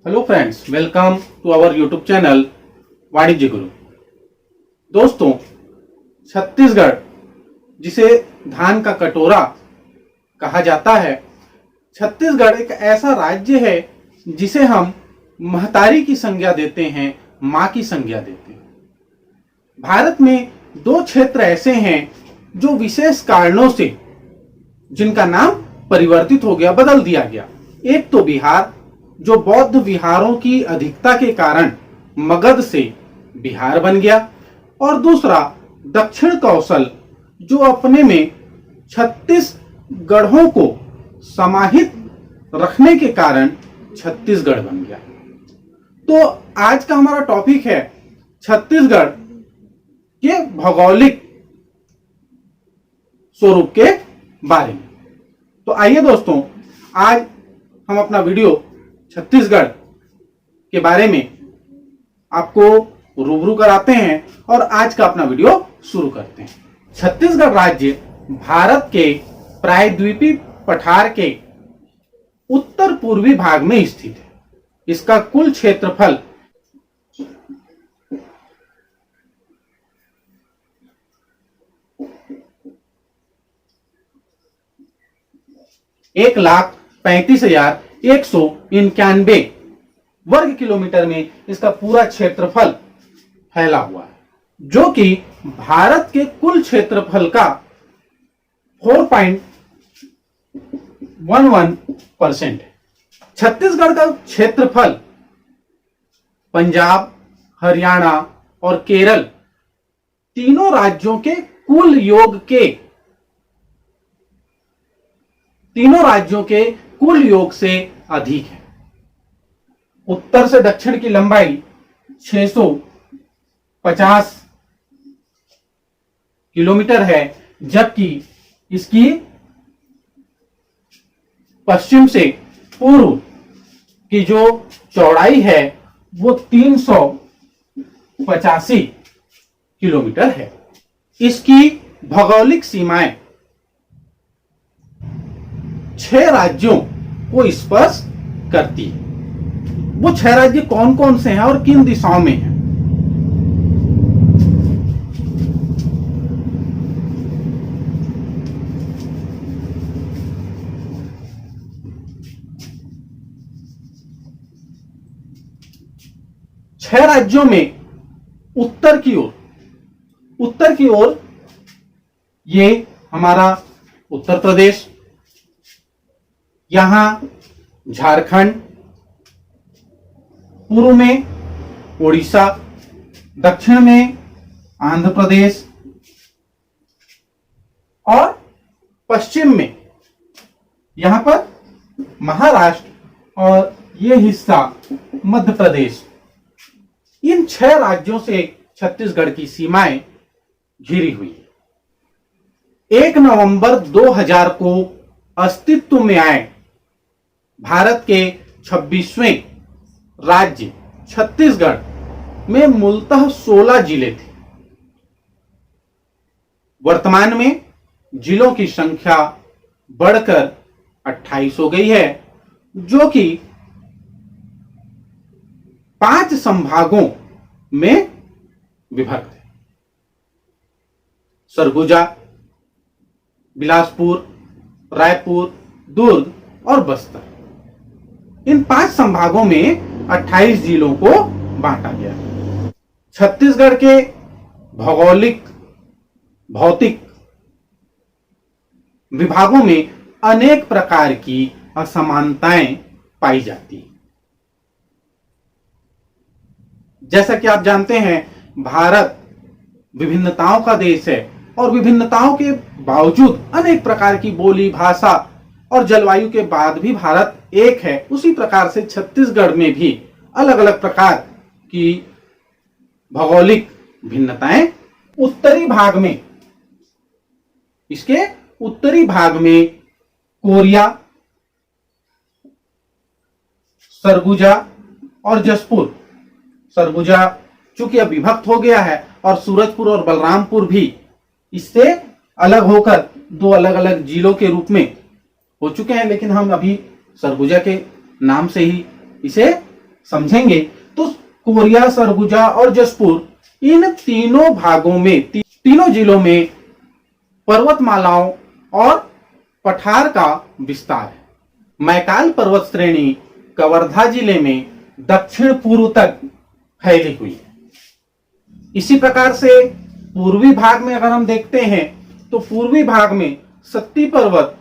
Hello friends, welcome to our YouTube channel Vanijya Guru. दोस्तों, छत्तीसगढ़ जिसे धान का कटोरा कहा जाता है, छत्तीसगढ़ एक ऐसा राज्य है जिसे हम महतारी की संज्ञा देते हैं, मां की संज्ञा देते हैं। भारत में दो क्षेत्र ऐसे हैं जो विशेष कारणों से जिनका नाम परिवर्तित हो गया, बदल दिया गया। एक तो बिहार, जो बौद्ध विहारों की अधिकता के कारण मगध से बिहार बन गया, और दूसरा दक्षिण कौशल, जो अपने में 36 गढ़ों को समाहित रखने के कारण छत्तीसगढ़ बन गया। तो आज का हमारा टॉपिक है छत्तीसगढ़ के भौगोलिक स्वरूप के बारे में। तो आइए दोस्तों, आज हम अपना वीडियो छत्तीसगढ़ के बारे में आपको रूबरू कराते हैं और आज का अपना वीडियो शुरू करते हैं। छत्तीसगढ़ राज्य भारत के प्रायद्वीपीय पठार के उत्तर पूर्वी भाग में स्थित है। इसका कुल क्षेत्रफल 1,35,191 वर्ग किलोमीटर में इसका पूरा क्षेत्रफल फैला हुआ है, जो कि भारत के कुल क्षेत्रफल का 4.11% है। छत्तीसगढ़ का क्षेत्रफल पंजाब, हरियाणा और केरल तीनों राज्यों के कुल योग से अधिक है। उत्तर से दक्षिण की लंबाई 650 किलोमीटर है, जबकि इसकी पश्चिम से पूर्व की जो चौड़ाई है वो 385 किलोमीटर है। इसकी भौगोलिक सीमाएं 6 राज्यों को स्पर्श करती है। वो 6 राज्य कौन कौन से हैं और किन दिशाओं में हैं? छह राज्यों में उत्तर की ओर ये हमारा उत्तर प्रदेश, यहां झारखंड, पूर्व में उड़ीसा, दक्षिण में आंध्र प्रदेश और पश्चिम में यहां पर महाराष्ट्र और ये हिस्सा मध्य प्रदेश। इन 6 राज्यों से छत्तीसगढ़ की सीमाएं घिरी हुई है। 1 नवंबर 2000 को अस्तित्व में आए भारत के 26वें राज्य छत्तीसगढ़ में मूलतः 16 जिले थे। वर्तमान में जिलों की संख्या बढ़कर 28 हो गई है, जो कि 5 संभागों में विभक्त है। सरगुजा, बिलासपुर, रायपुर, दुर्ग और बस्तर, इन 5 संभागों में 28 जिलों को बांटा गया है। छत्तीसगढ़ के भौतिक विभागों में अनेक प्रकार की असमानताएं पाई जाती हैं। जैसा कि आप जानते हैं, भारत विभिन्नताओं का देश है और विभिन्नताओं के बावजूद अनेक प्रकार की बोली, भाषा और जलवायु के बाद भी भारत एक है। उसी प्रकार से छत्तीसगढ़ में भी अलग अलग प्रकार की भौगोलिक भिन्नताएं इसके उत्तरी भाग में कोरिया, सरगुजा और जसपुर। सरगुजा चूंकि अब विभक्त हो गया है और सूरजपुर और बलरामपुर भी इससे अलग होकर 2 अलग अलग जिलों के रूप में हो चुके हैं, लेकिन हम अभी सरगुजा के नाम से ही इसे समझेंगे तो कोरिया, सरगुजा और जसपुर, इन तीनों भागों में, तीनों जिलों में पर्वतमालाओं और पठार का विस्तार है। मैकाल पर्वत श्रेणी कवर्धा जिले में दक्षिण पूर्व तक फैली हुई है। इसी प्रकार से पूर्वी भाग में अगर हम देखते हैं तो पूर्वी भाग में सत्ती पर्वत,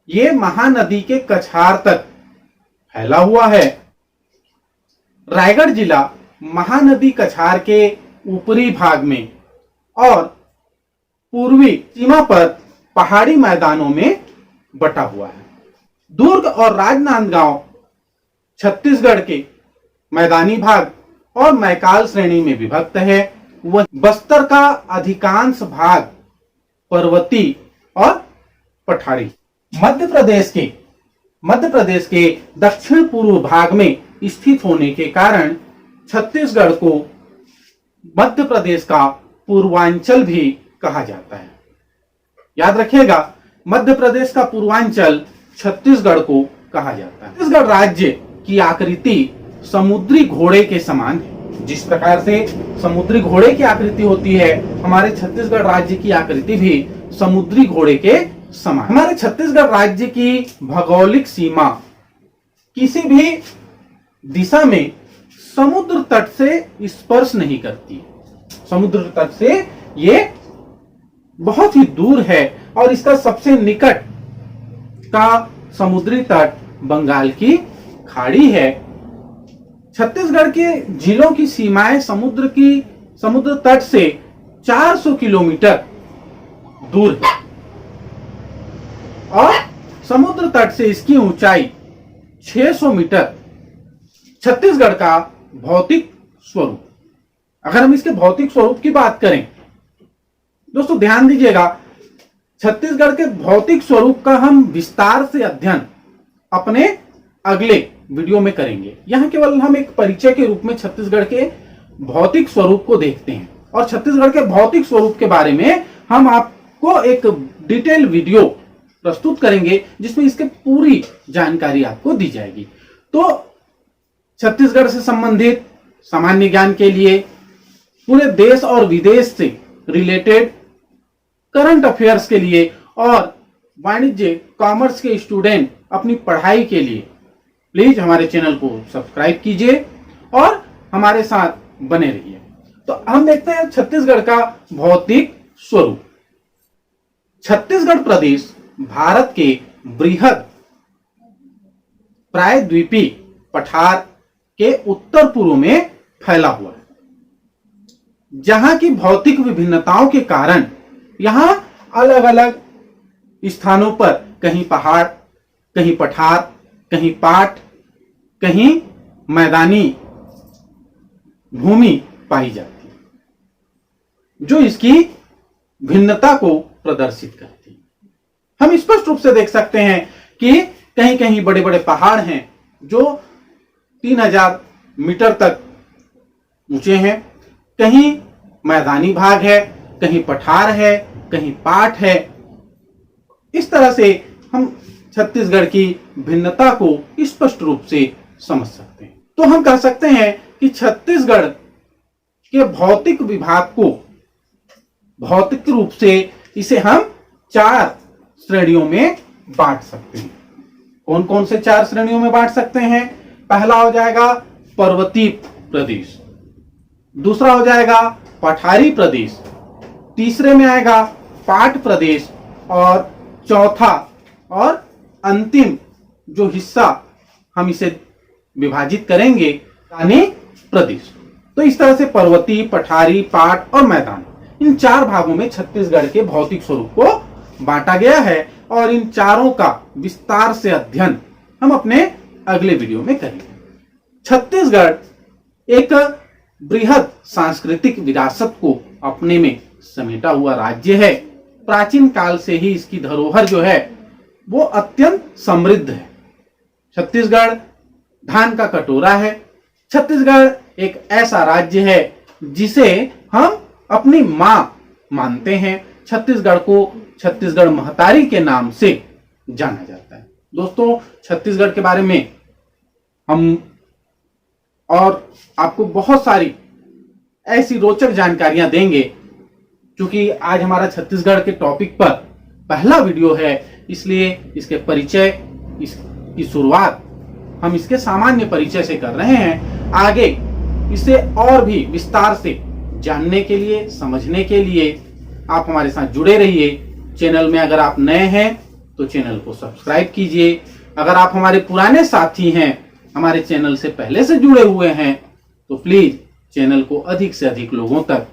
ये महानदी के कछार तक फैला हुआ है। रायगढ़ जिला महानदी कछार के ऊपरी भाग में और पूर्वी सीमा पर पहाड़ी मैदानों में बटा हुआ है। दुर्ग और राजनांदगांव छत्तीसगढ़ के मैदानी भाग और मैकाल श्रेणी में विभक्त है। वह बस्तर का अधिकांश भाग पर्वतीय और पठारी। मध्य प्रदेश के दक्षिण पूर्व भाग में स्थित होने के कारण छत्तीसगढ़ को मध्य प्रदेश का पूर्वांचल भी कहा जाता है। याद रखिएगा, मध्य प्रदेश का पूर्वांचल छत्तीसगढ़ को कहा जाता है। छत्तीसगढ़ राज्य की आकृति समुद्री घोड़े के समान है। जिस प्रकार से समुद्री घोड़े की आकृति होती है, हमारे छत्तीसगढ़ राज्य की आकृति भी समुद्री घोड़े के समान। हमारे छत्तीसगढ़ राज्य की भौगोलिक सीमा किसी भी दिशा में समुद्र तट से स्पर्श नहीं करती। समुद्र तट से ये बहुत ही दूर है और इसका सबसे निकट का समुद्री तट बंगाल की खाड़ी है। छत्तीसगढ़ के जिलों की सीमाएं समुद्र तट से 400 किलोमीटर दूर है और समुद्र तट से इसकी ऊंचाई 600 मीटर। छत्तीसगढ़ का भौतिक स्वरूप, अगर हम इसके भौतिक स्वरूप की बात करें दोस्तों, ध्यान दीजिएगा, छत्तीसगढ़ के भौतिक स्वरूप का हम विस्तार से अध्ययन अपने अगले वीडियो में करेंगे। यहां केवल हम एक परिचय के रूप में छत्तीसगढ़ के भौतिक स्वरूप को देखते हैं और छत्तीसगढ़ के भौतिक स्वरूप के बारे में हम आपको एक डिटेल वीडियो प्रस्तुत करेंगे जिसमें इसके पूरी जानकारी आपको दी जाएगी। तो छत्तीसगढ़ से संबंधित सामान्य ज्ञान के लिए, पूरे देश और विदेश से रिलेटेड करंट अफेयर्स के लिए और वाणिज्य कॉमर्स के स्टूडेंट अपनी पढ़ाई के लिए प्लीज हमारे चैनल को सब्सक्राइब कीजिए और हमारे साथ बने रहिए। तो हम देखते हैं छत्तीसगढ़ का भौतिक स्वरूप। छत्तीसगढ़ प्रदेश भारत के बृहद प्रायद्वीपीय पठार के उत्तर पूर्व में फैला हुआ है, जहां की भौतिक विभिन्नताओं के कारण यहां अलग अलग स्थानों पर कहीं पहाड़, कहीं पठार, कहीं पाट, कहीं मैदानी भूमि पाई जाती है, जो इसकी भिन्नता को प्रदर्शित करती है। हम स्पष्ट रूप से देख सकते हैं कि कहीं कहीं बड़े बड़े पहाड़ हैं जो 3000 मीटर तक ऊंचे हैं, कहीं मैदानी भाग है, कहीं पठार है, कहीं पाट है। इस तरह से हम छत्तीसगढ़ की भिन्नता को स्पष्ट रूप से समझ सकते हैं। तो हम कह सकते हैं कि छत्तीसगढ़ के भौतिक विभाग को भौतिक रूप से इसे हम 4 श्रेणियों में बांट सकते हैं। कौन कौन से 4 श्रेणियों में बांट सकते हैं? पहला हो जाएगा पर्वतीय प्रदेश, दूसरा हो जाएगा पठारी प्रदेश, तीसरे में आएगा पाट प्रदेश और चौथा और अंतिम जो हिस्सा हम इसे विभाजित करेंगे मैदानी प्रदेश। तो इस तरह से पर्वतीय, पठारी, पाट और मैदान, इन 4 भागों में छत्तीसगढ़ के भौतिक स्वरूप को बांटा गया है और इन चारों का विस्तार से अध्ययन हम अपने अगले वीडियो में करेंगे। छत्तीसगढ़ एक बृहद सांस्कृतिक विरासत को अपने में समेटा हुआ राज्य है। प्राचीन काल से ही इसकी धरोहर जो है वो अत्यंत समृद्ध है। छत्तीसगढ़ धान का कटोरा है। छत्तीसगढ़ एक ऐसा राज्य है जिसे हम अपनी मां मानते हैं। छत्तीसगढ़ को छत्तीसगढ़ महतारी के नाम से जाना जाता है। दोस्तों, छत्तीसगढ़ के बारे में हम और आपको बहुत सारी ऐसी रोचक जानकारियां देंगे। क्योंकि आज हमारा छत्तीसगढ़ के टॉपिक पर पहला वीडियो है, इसलिए इसके परिचय, इसकी शुरुआत हम इसके सामान्य परिचय से कर रहे हैं। आगे इसे और भी विस्तार से जानने के लिए, समझने के लिए आप हमारे साथ जुड़े रहिए। चैनल में अगर आप नए हैं तो चैनल को सब्सक्राइब कीजिए। अगर आप हमारे पुराने साथी हैं, हमारे चैनल से पहले से जुड़े हुए हैं, तो प्लीज चैनल को अधिक से अधिक लोगों तक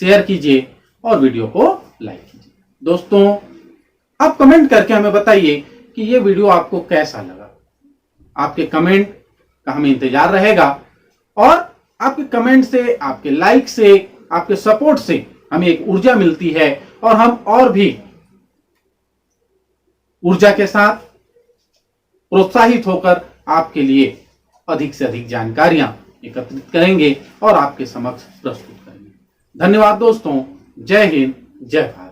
शेयर कीजिए और वीडियो को लाइक कीजिए। दोस्तों, आप कमेंट करके हमें बताइए कि ये वीडियो आपको कैसा लगा। आपके कमेंट का हमें इंतजार रहेगा और आपके कमेंट से, आपके लाइक से, आपके सपोर्ट से हमें एक ऊर्जा मिलती है और हम और भी ऊर्जा के साथ प्रोत्साहित होकर आपके लिए अधिक से अधिक जानकारियां एकत्रित करेंगे और आपके समक्ष प्रस्तुत करेंगे। धन्यवाद दोस्तों। जय हिंद, जय भारत।